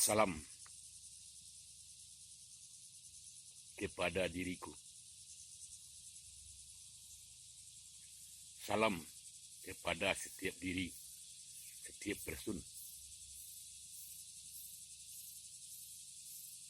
Salam kepada diriku. Salam kepada setiap diri, setiap person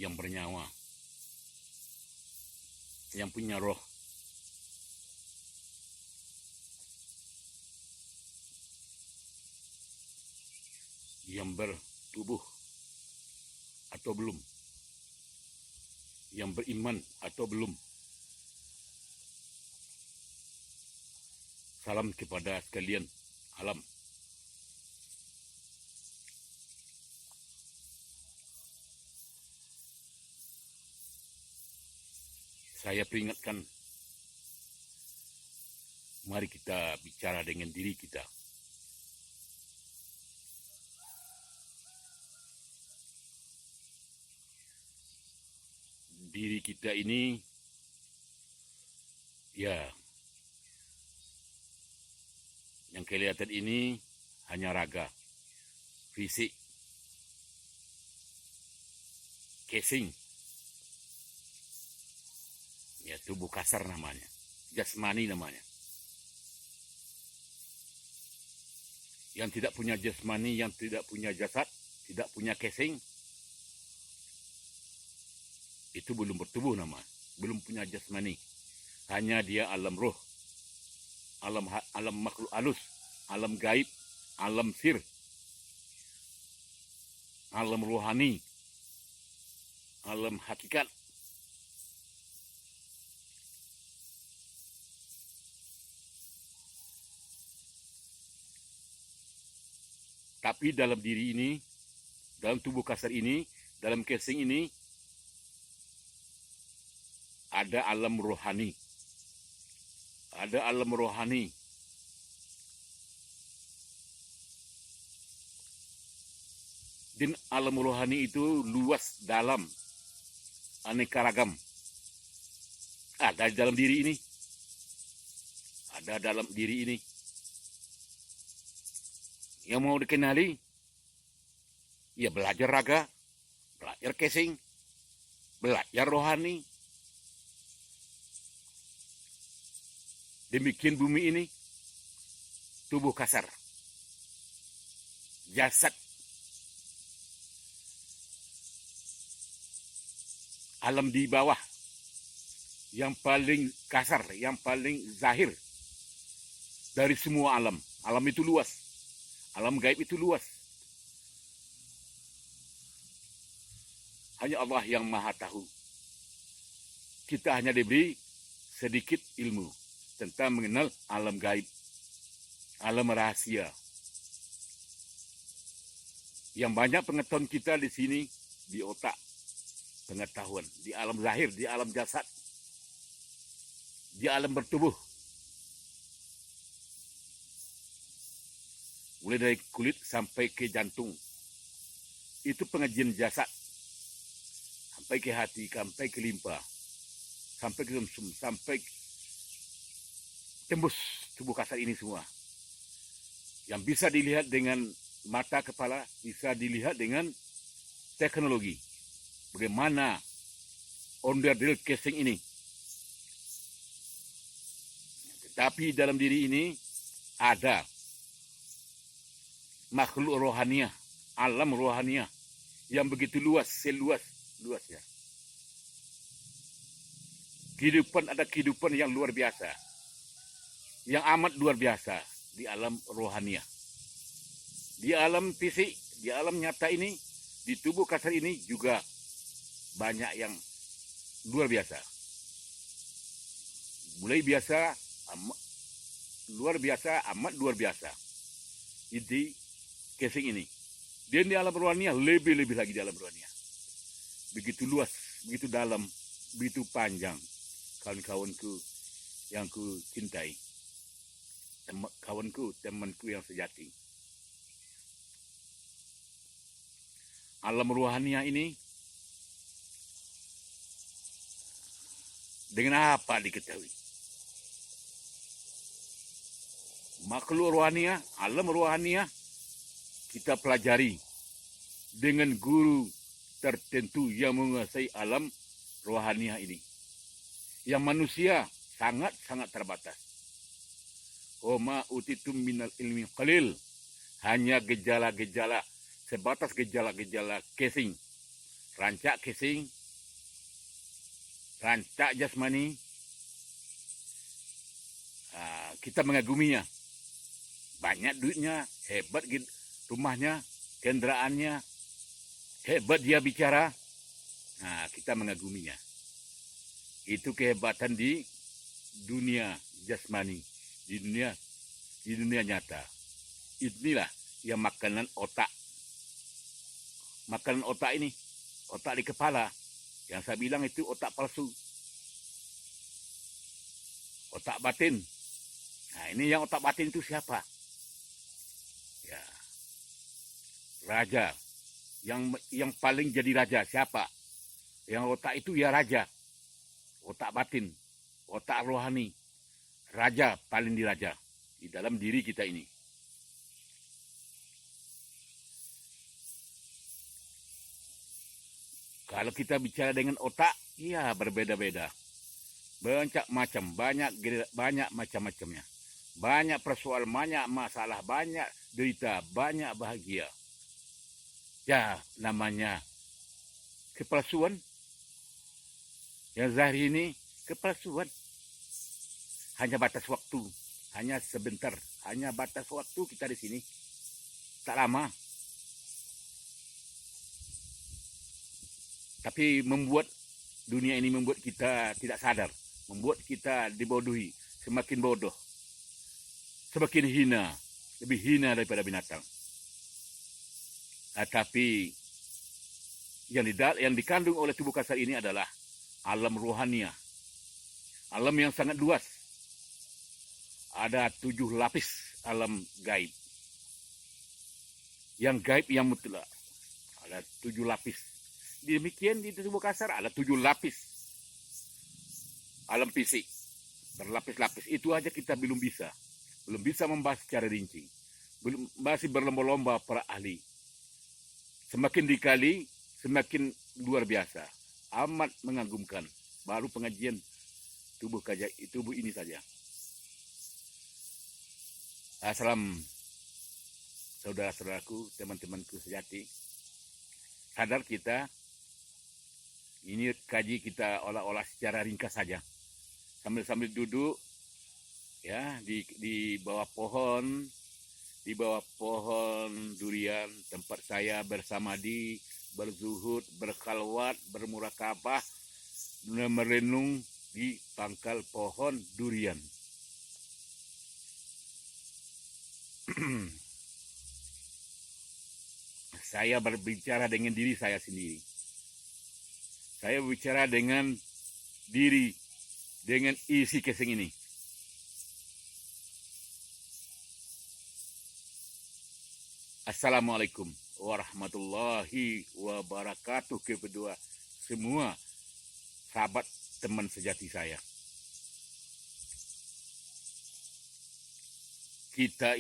yang bernyawa, yang punya roh. Yang bertubuh atau belum, yang beriman atau belum. Salam kepada sekalian alam. Saya peringatkan, mari kita bicara dengan diri kita. Diri kita ini, ya, yang kelihatan ini hanya raga, fisik, casing, ya, tubuh kasar namanya, jasmani namanya. Yang tidak punya jasmani, yang tidak punya jasad, tidak punya casing, itu belum bertubuh nama, belum punya jasmani. Hanya dia alam roh, alam makhluk halus, alam gaib, alam sir, alam rohani, alam hakikat. Tapi dalam diri ini, dalam tubuh kasar ini, dalam casing ini, ada alam rohani. Ada alam rohani. Dan alam rohani itu luas, dalam, aneka ragam. Ada dalam diri ini. Ada dalam diri ini. Yang mau dikenali, ya belajar raga, belajar casing, belajar rohani. Demikian bumi ini, tubuh kasar, jasad, alam di bawah, yang paling kasar, yang paling zahir dari semua alam. Alam itu luas, alam gaib itu luas. Hanya Allah yang maha tahu. Kita hanya diberi sedikit ilmu tentang mengenal alam gaib, alam rahasia. Yang banyak pengetahuan kita di sini, di otak, pengetahuan, di alam zahir, di alam jasad, di alam bertubuh. Mulai dari kulit sampai ke jantung. Itu pengajian jasad. Sampai ke hati, sampai ke limpa, sampai ke sumsum, sampai tembus tubuh kasar ini semua. Yang bisa dilihat dengan mata kepala, bisa dilihat dengan teknologi. Bagaimana onderdil casing ini. Tetapi dalam diri ini ada makhluk rohaniah, alam rohaniah yang begitu luas, seluas-luasnya. Kehidupan, ada kehidupan yang luar biasa, yang amat luar biasa di alam rohaniah. Di alam fisik, di alam nyata ini, di tubuh kasar ini juga banyak yang luar biasa. Mulai biasa, luar biasa, amat luar biasa. Ini casing ini. Dan di alam rohaniah, lebih-lebih lagi di alam rohaniah. Begitu luas, begitu dalam, begitu panjang. Kawan-kawanku yang ku cintai. Kawanku, temanku yang sejati. Alam rohaniah ini dengan apa diketahui? Makhluk rohaniah, alam rohaniah kita pelajari dengan guru tertentu yang menguasai alam rohaniah ini. Yang manusia sangat-sangat terbatas. Wama utitum minal ilmi qalil. Hanya gejala-gejala, sebatas gejala-gejala casing. Rancak casing, rancak jasmani. Kita mengaguminya. Banyak duitnya, hebat rumahnya, kendaraannya, hebat dia bicara. Kita mengaguminya. Itu kehebatan di dunia jasmani, di dunia nyata. Inilah yang makanan otak. Makanan otak ini, otak di kepala. Yang saya bilang itu otak palsu. Otak batin. Ini yang otak batin itu siapa? Ya, raja. Yang paling jadi raja siapa? Yang otak itu ya raja. Otak batin, otak rohani. Raja paling diraja di dalam diri kita ini. Kalau kita bicara dengan otak, ya berbeda-beda. Banyak macam-macamnya. Banyak persoalan, banyak masalah, banyak derita, banyak bahagia. Ya, namanya kepalsuan. Yang zahir ini kepalsuan. Hanya batas waktu, hanya sebentar, hanya batas waktu kita di sini. Tak lama. Tapi dunia ini membuat kita tidak sadar, membuat kita dibodohi, semakin bodoh, semakin hina, lebih hina daripada binatang. Tapi yang dikandung oleh tubuh kasar ini adalah alam rohania, alam yang sangat luas. Ada 7 lapis alam gaib. Yang gaib yang mutlak. Ada 7 lapis. Demikian di tubuh kasar ada 7 lapis. Alam fisik. Berlapis-lapis. Itu aja kita belum bisa. Belum bisa membahas secara rinci. Masih berlomba-lomba para ahli. Semakin dikali, semakin luar biasa. Amat mengagumkan. Baru pengajian tubuh ini saja. Salam saudara-saudaraku, teman-temanku sejati. Sadar kita, ini kaji kita olah-olah secara ringkas saja. Sambil duduk ya di bawah pohon, durian, tempat saya bersamadi, berzuhud, berkhalwat, bermurakabah, merenung di pangkal pohon durian. Saya berbicara dengan diri saya sendiri. Saya berbicara dengan diri, dengan isi casing ini. Assalamualaikum warahmatullahi wabarakatuh kepada semua sahabat teman sejati saya. Kita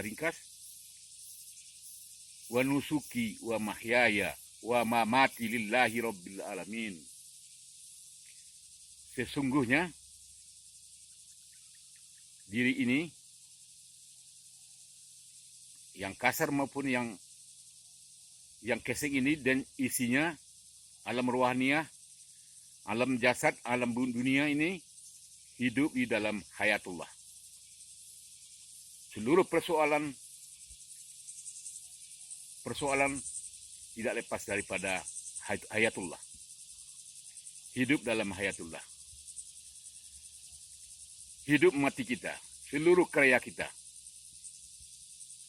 ringkas, wa nusuki wa mahyaya wa mamati lillahi rabbil alamin. Sesungguhnya diri ini, yang kasar maupun yang casing ini dan isinya, alam rohaniah, alam jasad, alam dunia ini hidup di dalam hayatullah. Seluruh persoalan tidak lepas daripada hayatullah. Hidup dalam hayatullah. Hidup mati kita, seluruh karya kita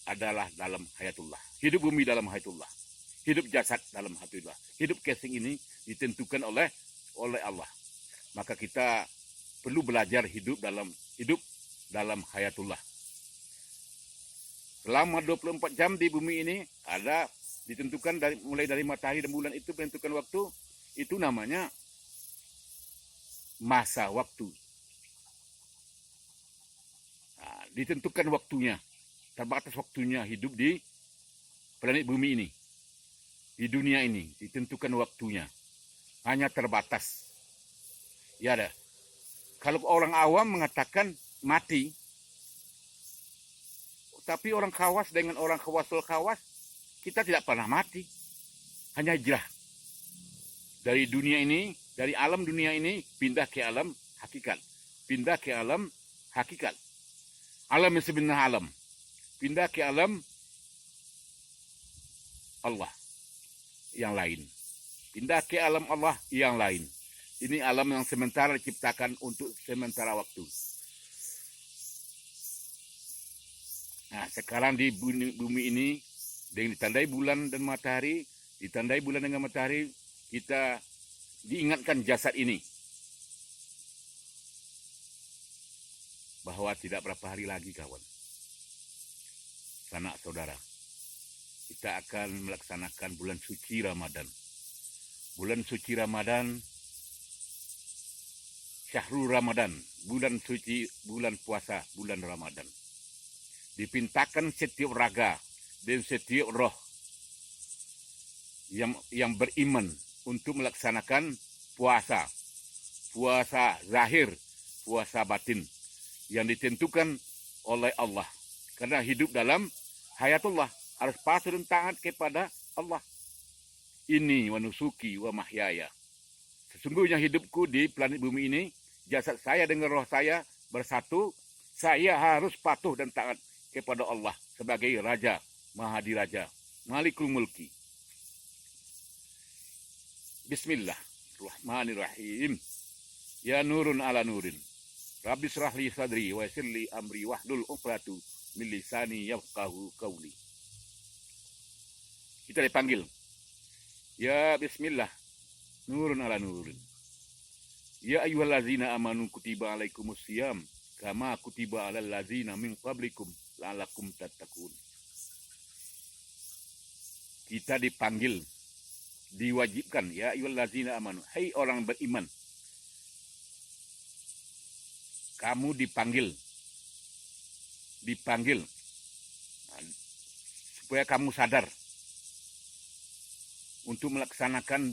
adalah dalam hayatullah. Hidup bumi dalam hayatullah. Hidup jasad dalam hayatullah. Hidup casing ini ditentukan oleh Allah. Maka kita perlu belajar hidup dalam hayatullah. Selama 24 jam di bumi ini ada ditentukan mulai dari matahari dan bulan itu menentukan waktu, itu namanya masa waktu. Ditentukan waktunya, terbatas waktunya hidup di planet bumi ini. di dunia ini ditentukan waktunya, hanya terbatas. Ya ada. Kalau orang awam mengatakan mati, tapi orang khawas dengan orang khawasul khawas, kita tidak pernah mati, hanya hijrah dari dunia ini, dari alam dunia ini pindah ke alam hakikat, pindah ke alam hakikat, alam yang sebenarnya alam, pindah ke alam Allah yang lain, pindah ke alam Allah yang lain. Ini alam yang sementara diciptakan untuk sementara waktu. Nah, sekarang di bumi ini dengan ditandai bulan dan matahari, ditandai bulan dengan matahari, kita diingatkan jasad ini bahwa tidak berapa hari lagi, kawan, sanak saudara, kita akan melaksanakan bulan suci Ramadan. Bulan suci Ramadan, Syahrul Ramadan, bulan suci, bulan puasa, bulan Ramadan. Dipintakan setiap raga dan setiap roh yang beriman untuk melaksanakan puasa. Puasa zahir, puasa batin yang ditentukan oleh Allah. Karena hidup dalam hayatullah, harus patuh dan taat kepada Allah. Ini wa nusuki wa mahyaya. Sesungguhnya hidupku di planet bumi ini, jasad saya dengan roh saya bersatu, saya harus patuh dan taat kepada Allah sebagai Raja, Mahadiraja, Malikul Mulki. Bismillahirrahmanirrahim. Ya nurun ala nurin. Rabbi syrah li sadri wa yassir li amri wahlul 'uqdatu min lisani yafqahu qawli. Kita dipanggil. Ya bismillah. Nurun ala nurin. Ya ayyuhallazina amanu kutiba alaikumus syiyam kama kutiba alal ladzina min qablikum la'allakum tattaqun. Kita dipanggil, diwajibkan, ya ayyuhallazina amanu, hai orang beriman. Kamu dipanggil supaya kamu sadar untuk melaksanakan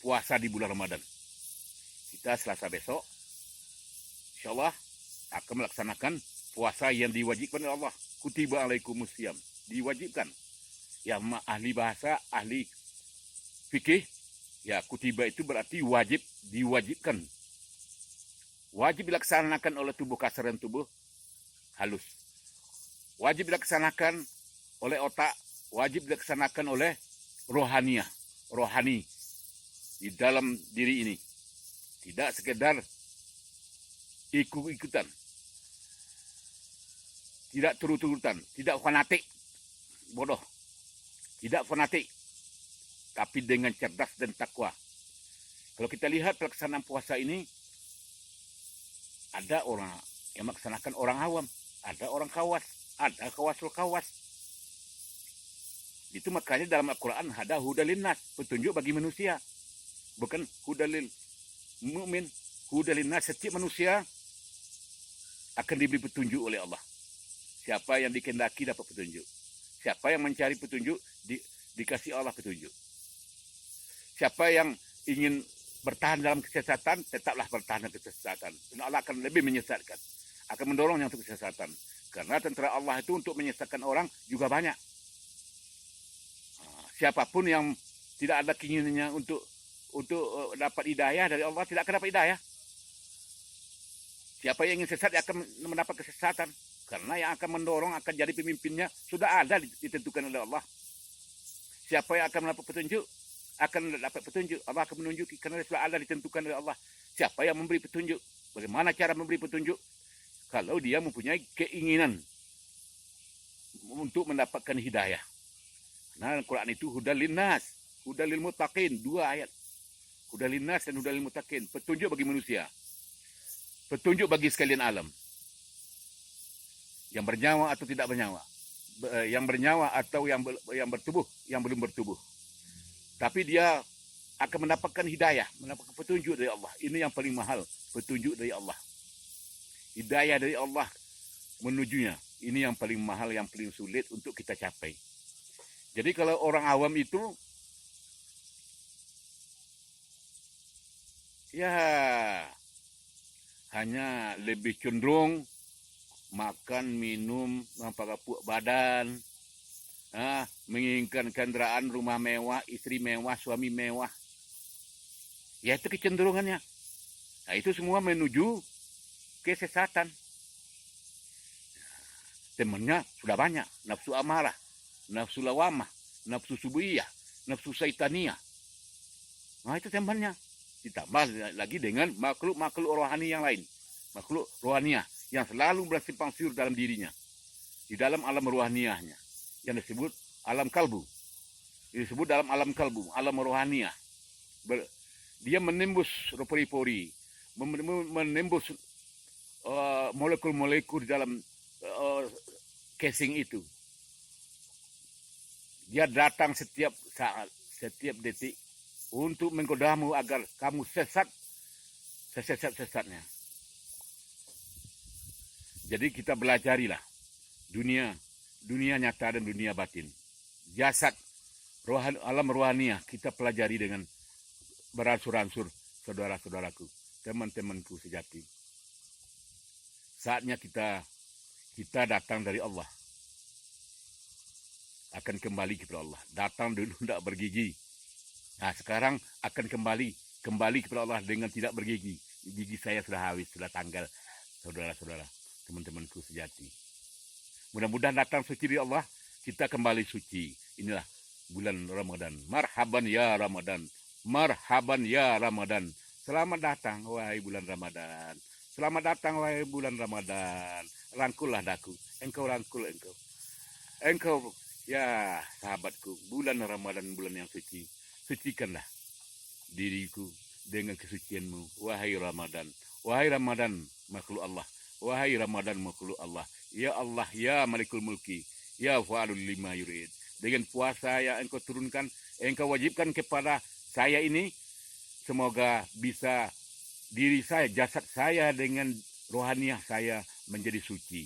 puasa di bulan Ramadan. Kita Selasa besok, insya Allah akan melaksanakan puasa yang diwajibkan oleh Allah. Kutiba alaikumus syiyam, diwajibkan. Ya, ahli bahasa, ahli fikih, ya kutiba itu berarti wajib, diwajibkan. Wajib dilaksanakan oleh tubuh kasar dan tubuh halus. Wajib dilaksanakan oleh otak, wajib dilaksanakan oleh rohani di dalam diri ini. Tidak sekedar ikut-ikutan, tidak turut-turutan, tidak fanatik, bodoh, tidak fanatik, tapi dengan cerdas dan takwa. Kalau kita lihat pelaksanaan puasa ini, ada orang yang melaksanakan orang awam, ada orang khawas, ada khawasul khawas. Itu makanya dalam Al-Quran ada hudalin nas, petunjuk bagi manusia, bukan hudalil mukmin. Hudalin nas, setiap manusia akan diberi petunjuk oleh Allah. Siapa yang dikehendaki dapat petunjuk. Siapa yang mencari petunjuk dikasih Allah petunjuk. Siapa yang ingin bertahan dalam kesesatan, tetaplah bertahan dalam kesesatan. Dan Allah akan lebih menyesatkan, akan mendorongnya untuk kesesatan. Karena tentara Allah itu untuk menyesatkan orang juga banyak. Siapapun yang tidak ada keinginannya untuk dapat hidayah dari Allah, tidak akan dapat hidayah. Siapa yang ingin sesat, dia akan mendapat kesesatan. Karena yang akan mendorong, akan jadi pemimpinnya, sudah ada ditentukan oleh Allah. Siapa yang akan mendapat petunjuk, akan dapat petunjuk. Allah akan menunjuki, karena sudah ada ditentukan oleh Allah. Siapa yang memberi petunjuk, bagaimana cara memberi petunjuk? Kalau dia mempunyai keinginan untuk mendapatkan hidayah. Nah, Al-Quran itu hudal linnas, hudal lil muttaqin, 2 ayat. Hudal linnas dan hudal lil muttaqin, petunjuk bagi manusia. Petunjuk bagi sekalian alam. Yang bernyawa atau tidak bernyawa. Yang bernyawa atau yang bertubuh, yang belum bertubuh. Tapi dia akan mendapatkan hidayah, mendapatkan petunjuk dari Allah. Ini yang paling mahal, petunjuk dari Allah. Hidayah dari Allah menujunya. Ini yang paling mahal, yang paling sulit untuk kita capai. Jadi kalau orang awam itu ya hanya lebih cenderung makan, minum, mempagapuk badan, menginginkan kendaraan, rumah mewah, istri mewah, suami mewah. Ya itu kecenderungannya. Nah itu semua menuju kesesatan. Temannya sudah banyak, nafsu amarah, nafsu lawamah, nafsu subuiyah, nafsu syaitania. Nah itu temannya. Ditambah lagi dengan makhluk-makhluk rohani yang lain. Makhluk rohaniah yang selalu bersimpang siur dalam dirinya. Di dalam alam rohaniahnya. Yang disebut alam kalbu. Disebut dalam alam kalbu, alam rohaniah. Dia menembus pori-pori, menembus molekul-molekul dalam casing itu. Dia datang setiap saat, setiap detik untuk menggodamu agar kamu sesat, sesat-sesatnya. Jadi kita belajarilah dunia nyata dan dunia batin. Jasad, alam rohaniah kita pelajari dengan beransur-ansur, saudara-saudaraku, teman-temanku sejati. Saatnya kita datang dari Allah. Akan kembali kepada Allah. Datang dulu tidak bergigi. Nah sekarang akan kembali kepada Allah dengan tidak bergigi. Gigi saya sudah habis, sudah tanggal. Saudara-saudara, teman-temanku sejati. Mudah-mudahan datang suci dari Allah, kita kembali suci. Inilah bulan Ramadan. Marhaban ya Ramadan. Marhaban ya Ramadan. Selamat datang wahai bulan Ramadan. Selamat datang wahai bulan Ramadan. Rangkullah daku. Engkau rangkul engkau. Engkau ya sahabatku. Bulan Ramadan, bulan yang suci. Sucikanlah diriku dengan kesucianmu. Wahai Ramadan. Wahai Ramadan makhluk Allah. Wahai Ramadan makhluk Allah. Ya Allah ya Malikul Mulki. Ya fa'alul lima yurid. Dengan puasa yang engkau turunkan, engkau wajibkan kepada saya ini, semoga bisa diri saya, jasad saya dengan rohaniah saya menjadi suci.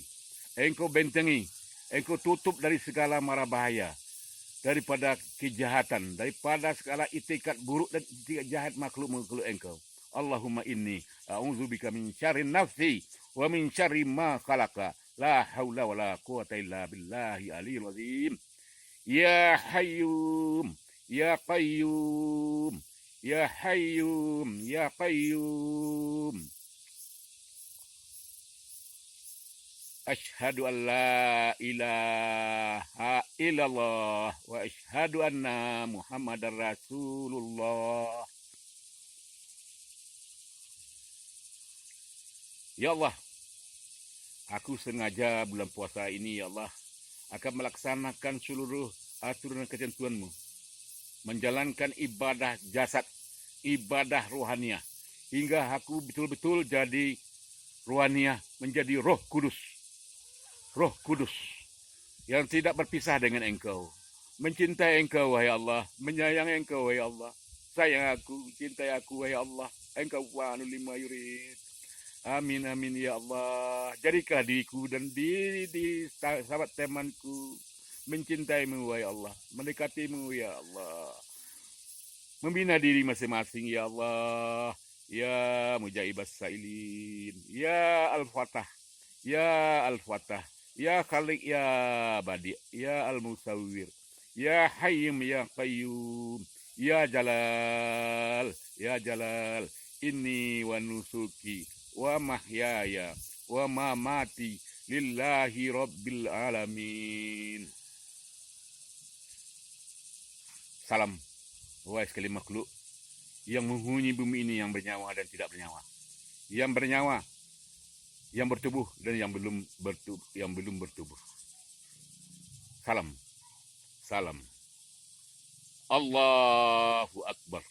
Engkau bentengi, engkau tutup dari segala mara bahaya, daripada kejahatan, daripada segala itikat buruk dan itikat jahat makhluk-makhluk engkau. Allahumma inni a'udzubika min syarri nafsi wa min syarri ma khalaqa. La haula wa la quwata illa billahi aliyil azim. Ya Hayyum, Ya Qayyum, Ya Hayyum, Ya Qayyum. Asyhadu an la ilaha illallah wa asyhadu anna Muhammadar Rasulullah. Ya Allah, aku sengaja bulan puasa ini ya Allah akan melaksanakan seluruh aturan dan ketentuan-Mu. Menjalankan ibadah jasad, ibadah rohaniah. Hingga aku betul-betul jadi rohaniah, menjadi roh kudus. Roh kudus yang tidak berpisah dengan Engkau. Mencintai Engkau, wahai Allah. Menyayangi Engkau, wahai Allah. Sayang aku, cintai aku, wahai Allah. Engkau wa'anu lima yurid. Amin, amin, ya Allah. Jadikanlah diriku dan diri sahabat temanku mencintaimu, ya Allah. Mendekatimu, ya Allah. Membina diri masing-masing, ya Allah. Ya Mujaibas Sailin. Ya Al-Fatah. Ya Al-Fatah. Ya Khalik, ya Badi. Ya Al-Musawwir. Ya Hayyim, ya Qayyum. Ya Jalal. Ya Jalal. Inni wa nusuki wa mahyaya wa mamati lillahi rabbil alamin. Salam wahai sekali makhluk yang menghuni bumi ini, yang bernyawa dan tidak bernyawa, yang bernyawa, yang bertubuh dan yang belum bertubuh. Salam. Salam. Allahu Akbar.